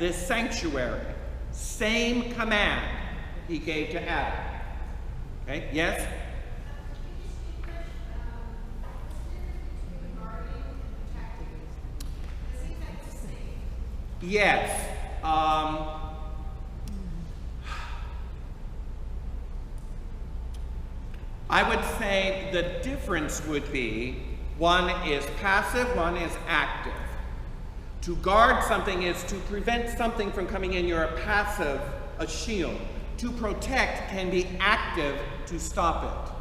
this sanctuary. Same command he gave to Adam. Okay, yes? Yes. I would say the difference would be one is passive, one is active. To guard something is to prevent something from coming in. You're a passive, a shield. To protect can be active to stop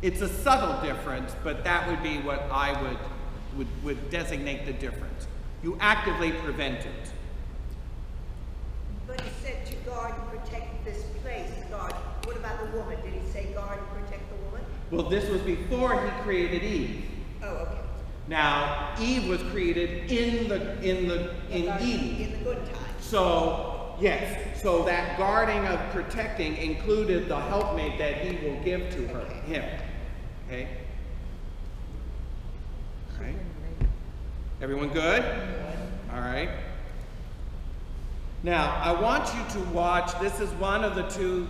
it. It's a subtle difference, but that would be what I would designate the difference. You actively prevent it. But he said to guard and protect this place, guard. What about the woman? Did he say guard and protect the woman? Well, this was before he created Eve. Oh, okay. Now, Eve was created in Eden. In the good times. So, yes. So that guarding of protecting included the helpmate that he will give to her, him. Okay? All right. Everyone good? All right. Now, I want you to watch, this is one of the two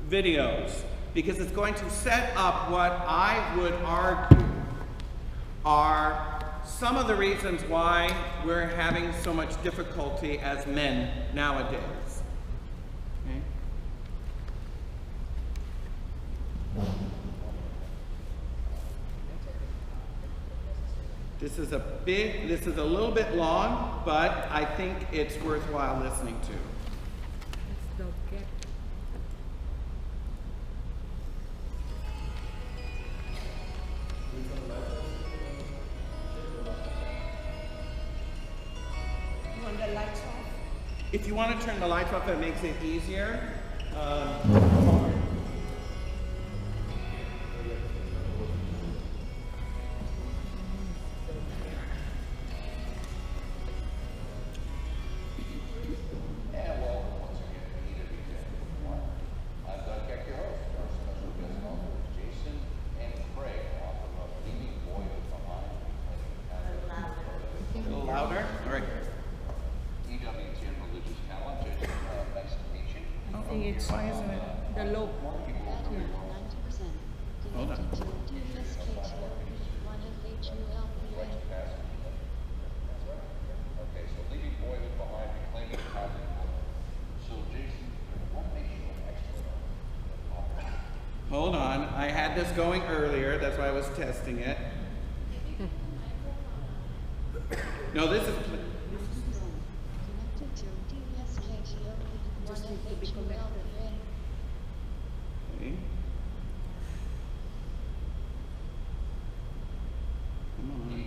videos, because it's going to set up what I would argue are some of the reasons why we're having so much difficulty as men nowadays. Okay? This is a little bit long, but I think it's worthwhile listening to. If you want to turn the lights off, that makes it easier. Hold on, I had this going earlier, that's why I was testing it. No, this is... Okay. Come on.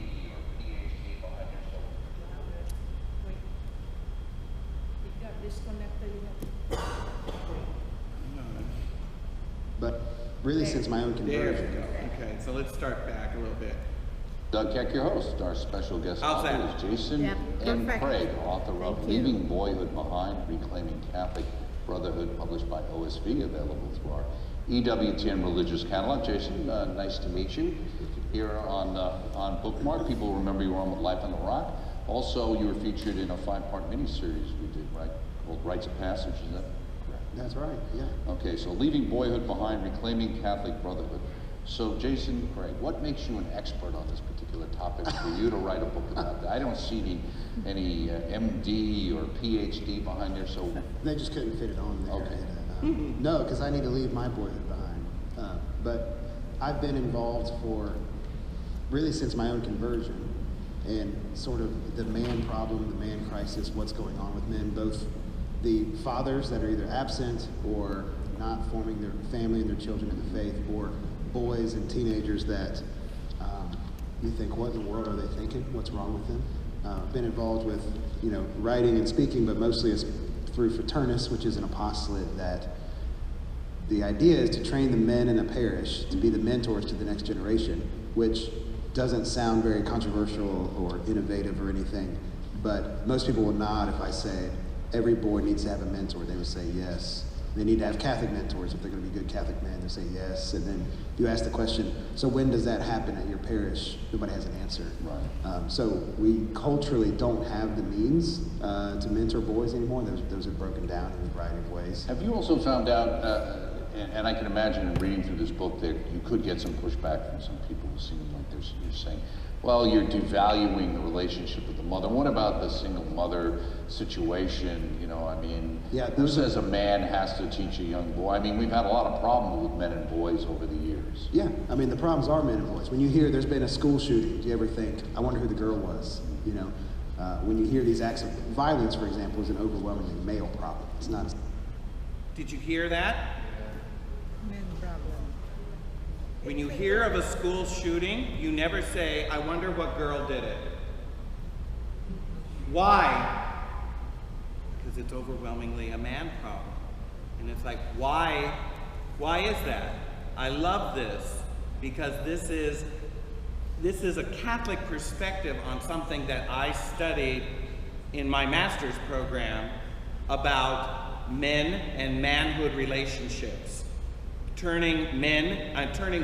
But really, since my own conversion. There we go. Okay, so let's start back a little bit. Doug Keck, your host. Our special guest author is Jason M. Craig, author of Leaving Boyhood Behind, Reclaiming Catholic Brotherhood, published by OSV, available through our EWTN Religious Catalog. Jason, nice to meet you here on Bookmark. People remember you were on Life on the Rock. Also, you were featured in a 5-part miniseries we did, right? Called Rites of Passage, is that correct? That's right, yeah. Okay, so Leaving Boyhood Behind, Reclaiming Catholic Brotherhood. So, Jason Craig, what makes you an expert on this particular topic for you to write a book about that? I don't see any MD or PhD behind there, so... They just couldn't fit it on there. Okay. No, because I need to leave my boyhood behind. But I've been involved for, really since my own conversion, and sort of the man problem, the man crisis, what's going on with men, both the fathers that are either absent or not forming their family and their children in the faith, or boys and teenagers that you think, what in the world are they thinking? What's wrong with them? Been involved with, writing and speaking, but mostly as through Fraternus, which is an apostolate that the idea is to train the men in a parish to be the mentors to the next generation, which doesn't sound very controversial or innovative or anything, but most people will nod if I say every boy needs to have a mentor. They would say yes. They need to have Catholic mentors. If they're going to be good Catholic men, they say yes. And then you ask the question, so when does that happen at your parish? Nobody has an answer. Right. So we culturally don't have the means to mentor boys anymore. Those are broken down in a variety of ways. Have you also found out, and I can imagine in reading through this book that you could get some pushback from some people who seem like you're saying, well, you're devaluing the relationship with the mother. What about the single mother situation? You know, I mean, who says a man has to teach a young boy? I mean, we've had a lot of problems with men and boys over the years. Yeah, I mean, the problems are men and boys. When you hear there's been a school shooting, do you ever think, I wonder who the girl was? You know, when you hear these acts of violence, for example, is an overwhelmingly male problem. It's not. Did you hear that? Men problem. When you hear of a school shooting, you never say, I wonder what girl did it. Why? Because it's overwhelmingly a man problem. And it's like, why is that? I love this because this is a Catholic perspective on something that I studied in my master's program about men and manhood relationships. Turning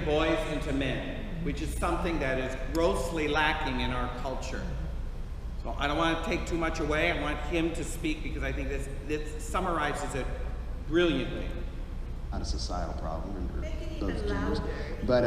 boys into men, which is something that is grossly lacking in our culture. So I don't want to take too much away. I want him to speak because I think this summarizes it brilliantly. Not a societal problem in Make it both even genders. louder. But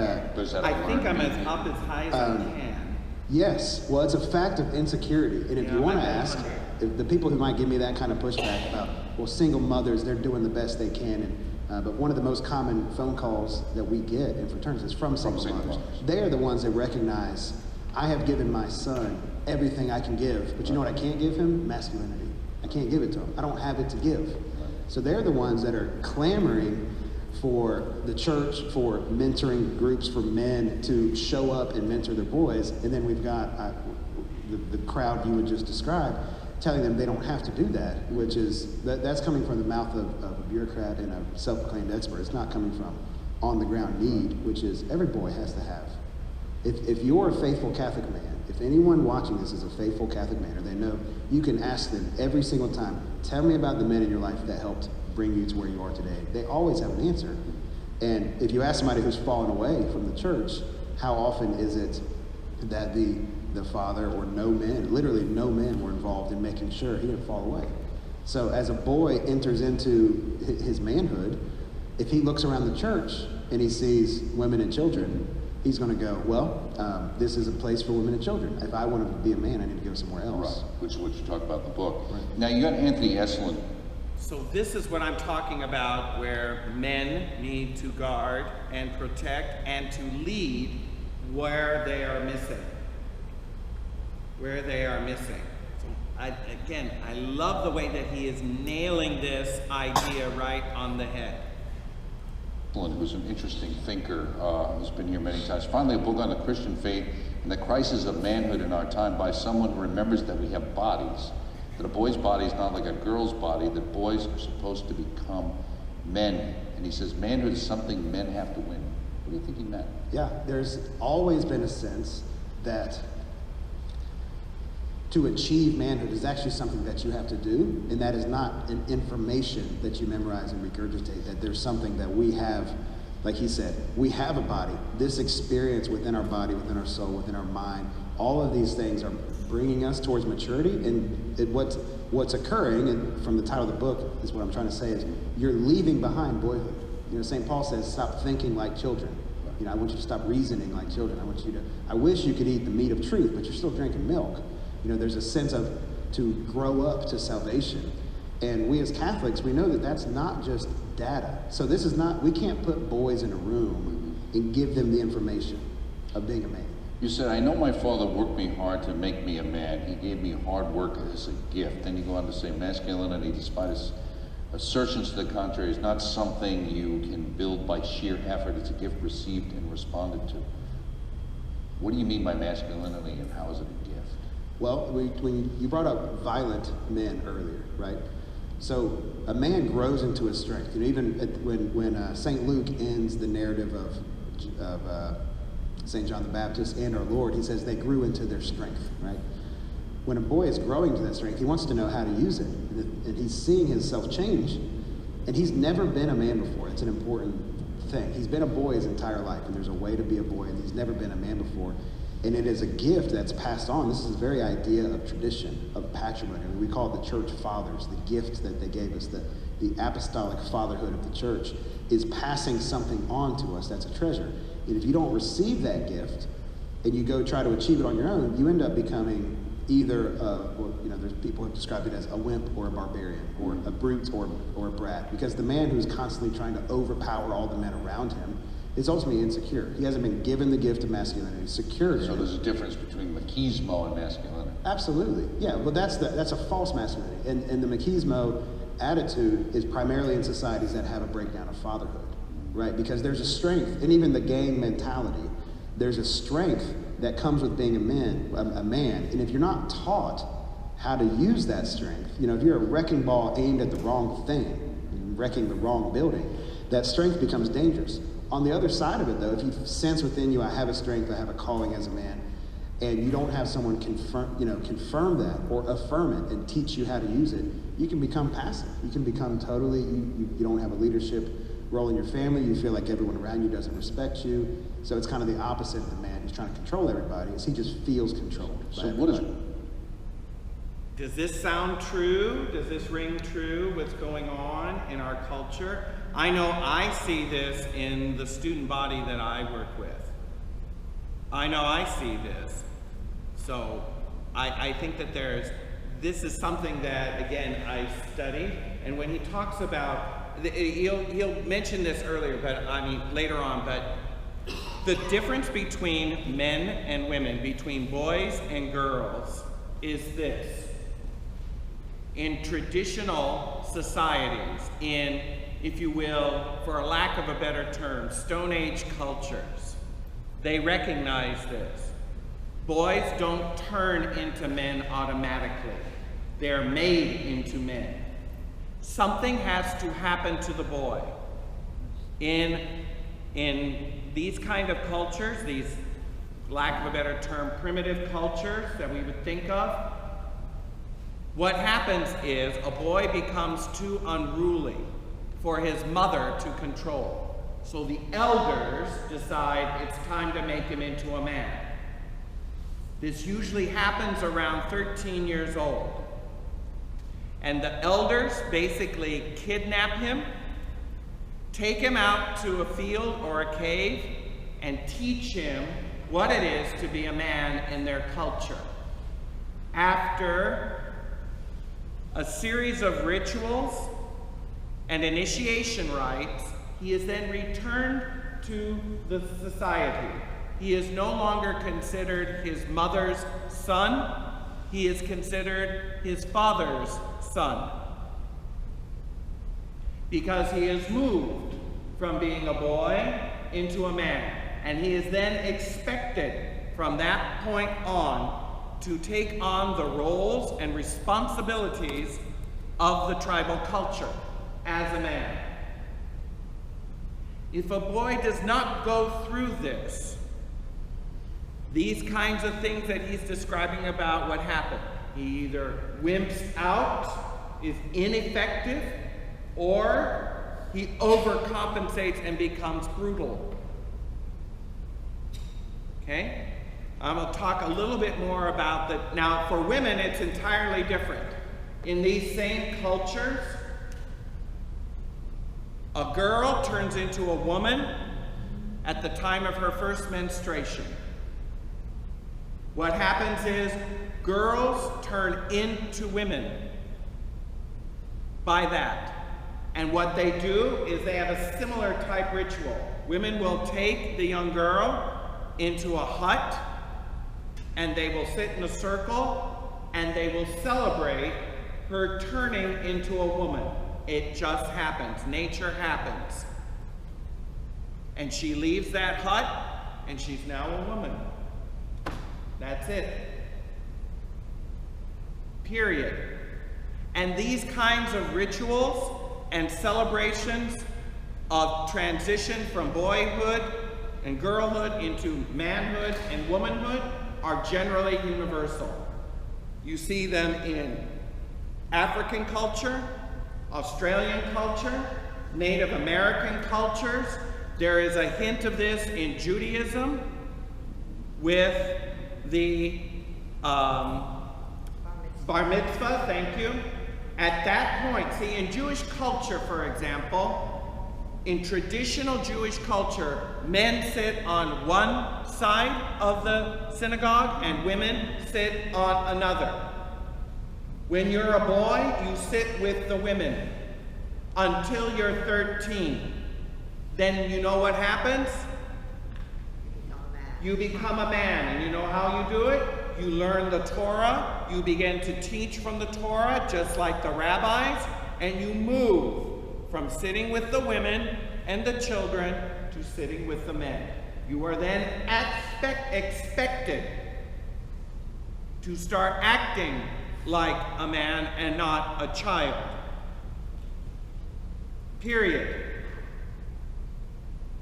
I think I'm up as high as I can. yes, well, it's a fact of insecurity. And if you want to ask, if the people who might give me that kind of pushback about, well, single mothers, they're doing the best they can. But one of the most common phone calls that we get in fraternities is from single mothers. They are the ones that recognize, I have given my son everything I can give, but you know what I can't give him? Masculinity. I can't give it to him. I don't have it to give. So they're the ones that are clamoring for the church, for mentoring groups for men to show up and mentor their boys. And then we've got the crowd you would just describe telling them they don't have to do that, which is, that's coming from the mouth of a bureaucrat and a self-proclaimed expert. It's not coming from on-the-ground need, which is every boy has to have. If you're a faithful Catholic man, if anyone watching this is a faithful Catholic man, or they know, you can ask them every single time, tell me about the men in your life that helped bring you to where you are today. They always have an answer. And if you ask somebody who's fallen away from the church, how often is it that the father or no men, literally no men, were involved in making sure he didn't fall away? So as a boy enters into his manhood, if he looks around the church and he sees women and children, he's going to go, well, this is a place for women and children. If I want to be a man, I need to go somewhere else. Right, which is what you talk about in the book. Right. Now, you got Anthony Esselin. So this is what I'm talking about, where men need to guard and protect and to lead where they are missing. Where they are missing. So I love the way that he is nailing this idea right on the head. Who's an interesting thinker, who's been here many times. Finally, a book on the Christian faith and the crisis of manhood in our time by someone who remembers that we have bodies, that a boy's body is not like a girl's body, that boys are supposed to become men. And he says manhood is something men have to win. What do you think he meant? Yeah, there's always been a sense that to achieve manhood is actually something that you have to do, and that is not an information that you memorize and regurgitate, that there's something that we have, like he said, we have a body. This experience within our body, within our soul, within our mind, all of these things are bringing us towards maturity, and what's occurring, and from the title of the book is what I'm trying to say, is you're leaving behind boyhood. You know, St. Paul says, stop thinking like children. You know, I want you to stop reasoning like children. I wish you could eat the meat of truth, but you're still drinking milk. You know, there's a sense of to grow up to salvation. And we as Catholics, we know that that's not just data. So this is not, we can't put boys in a room and give them the information of being a man. You said, I know my father worked me hard to make me a man. He gave me hard work as a gift. Then you go on to say masculinity, despite his assertions to the contrary, is not something you can build by sheer effort. It's a gift received and responded to. What do you mean by masculinity, and how is it a gift? Well, when you brought up violent men earlier, right? So a man grows into his strength. You know, even when St. Luke ends the narrative of St. John the Baptist and our Lord, he says they grew into their strength, right? When a boy is growing to that strength, he wants to know how to use it. And he's seeing himself change. And he's never been a man before. It's an important thing. He's been a boy his entire life, and there's a way to be a boy, and he's never been a man before. And it is a gift that's passed on. This is the very idea of tradition, of patrimony. I mean, we call it the church fathers, the gift that they gave us, the apostolic fatherhood of the church is passing something on to us that's a treasure. And if you don't receive that gift and you go try to achieve it on your own, you end up becoming either, there's people who have described it as a wimp or a barbarian, or a brute or a brat. Because the man who's constantly trying to overpower all the men around him is ultimately insecure. He hasn't been given the gift of masculinity. Secure. So there's a difference between machismo and masculinity. Absolutely, yeah. Well, that's a false masculinity, and the machismo attitude is primarily in societies that have a breakdown of fatherhood, right? Because there's a strength, and even the gang mentality, there's a strength that comes with being a man, and if you're not taught how to use that strength, if you're a wrecking ball aimed at the wrong thing, wrecking the wrong building, that strength becomes dangerous. On the other side of it, though, if you sense within you, I have a strength, I have a calling as a man, and you don't have someone confirm that or affirm it and teach you how to use it, you can become passive. You can become totally, you don't have a leadership role in your family. You feel like everyone around you doesn't respect you. So it's kind of the opposite of the man who's trying to control everybody, is he just feels controlled. So what is? Does this sound true? Does this ring true, what's going on in our culture? I know I see this in the student body that I work with. I know I see this. So I think that this is something that, again, I study. And when he talks about, he'll mention this earlier, but later on, but the difference between men and women, between boys and girls, is this. In traditional societies, in, if you will, for a lack of a better term, Stone Age cultures, they recognize this. Boys don't turn into men automatically. They're made into men. Something has to happen to the boy. In these kind of cultures, these, lack of a better term, primitive cultures that we would think of, what happens is a boy becomes too unruly for his mother to control. So the elders decide it's time to make him into a man. This usually happens around 13 years old. And the elders basically kidnap him, take him out to a field or a cave, and teach him what it is to be a man in their culture. After a series of rituals and initiation rites, he is then returned to the society. He is no longer considered his mother's son. He is considered his father's son. Because he is moved from being a boy into a man. And he is then expected from that point on to take on the roles and responsibilities of the tribal culture as a man. If a boy does not go through this, these kinds of things that he's describing about what happened, he either wimps out, is ineffective, or he overcompensates and becomes brutal. Okay? I'm going to talk a little bit more about that. Now, for women, it's entirely different. In these same cultures, a girl turns into a woman at the time of her first menstruation. What happens is girls turn into women by that. And what they do is they have a similar type ritual. Women will take the young girl into a hut, and they will sit in a circle, and they will celebrate her turning into a woman. It just happens. Nature happens. And she leaves that hut, and she's now a woman. That's it. Period. And these kinds of rituals and celebrations of transition from boyhood and girlhood into manhood and womanhood are generally universal. You see them in African culture, Australian culture, Native American cultures. There is a hint of this in Judaism with the bar mitzvah, thank you. At that point, see, in Jewish culture, for example, in traditional Jewish culture, men sit on one side of the synagogue and women sit on another. When you're a boy, you sit with the women until you're 13. Then you know what happens? You become a man, and you know how you do it? You learn the Torah, you begin to teach from the Torah, just like the rabbis, and you move from sitting with the women and the children to sitting with the men. You are then expected to start acting like a man and not a child. Period.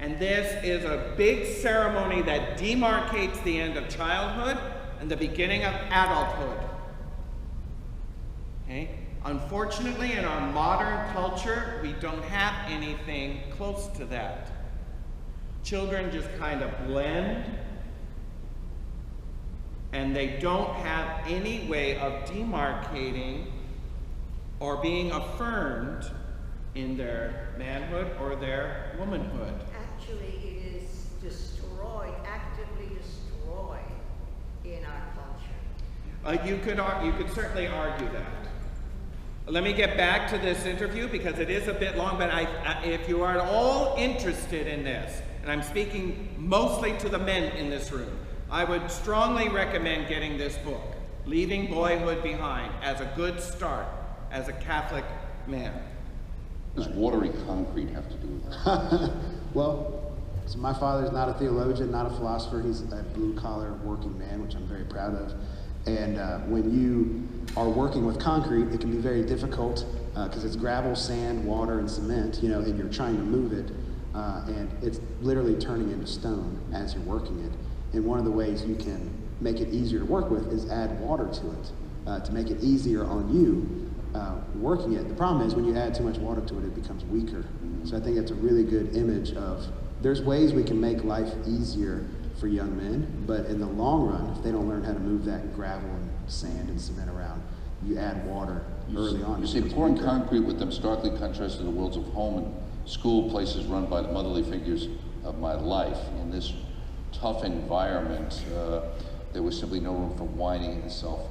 And this is a big ceremony that demarcates the end of childhood and the beginning of adulthood. Okay? Unfortunately, in our modern culture, we don't have anything close to that. Children just kind of blend, and they don't have any way of demarcating or being affirmed in their manhood or their womanhood. Actually, it is destroyed, actively destroyed in our culture. You could certainly argue that. Let me get back to this interview because it is a bit long, but if you are at all interested in this, and I'm speaking mostly to the men in this room, I would strongly recommend getting this book, Leaving Boyhood Behind, as a good start as a Catholic man. What does watery concrete have to do with that? Well, so my father's not a theologian, not a philosopher. He's a blue-collar working man, which I'm very proud of. And when you are working with concrete, it can be very difficult because it's gravel, sand, water, and cement, you know, and you're trying to move it. And it's literally turning into stone as you're working it. And one of the ways you can make it easier to work with is add water to it to make it easier on you working it. The problem is when you add too much water to it, it becomes weaker. So I think that's a really good image of there's ways we can make life easier for young men, but in the long run, if they don't learn how to move that gravel and sand and cement around, you add water early on. You see, pouring concrete with them starkly contrasted the worlds of home and school, places run by the motherly figures of my life. In this tough environment, there was simply no room for whining and self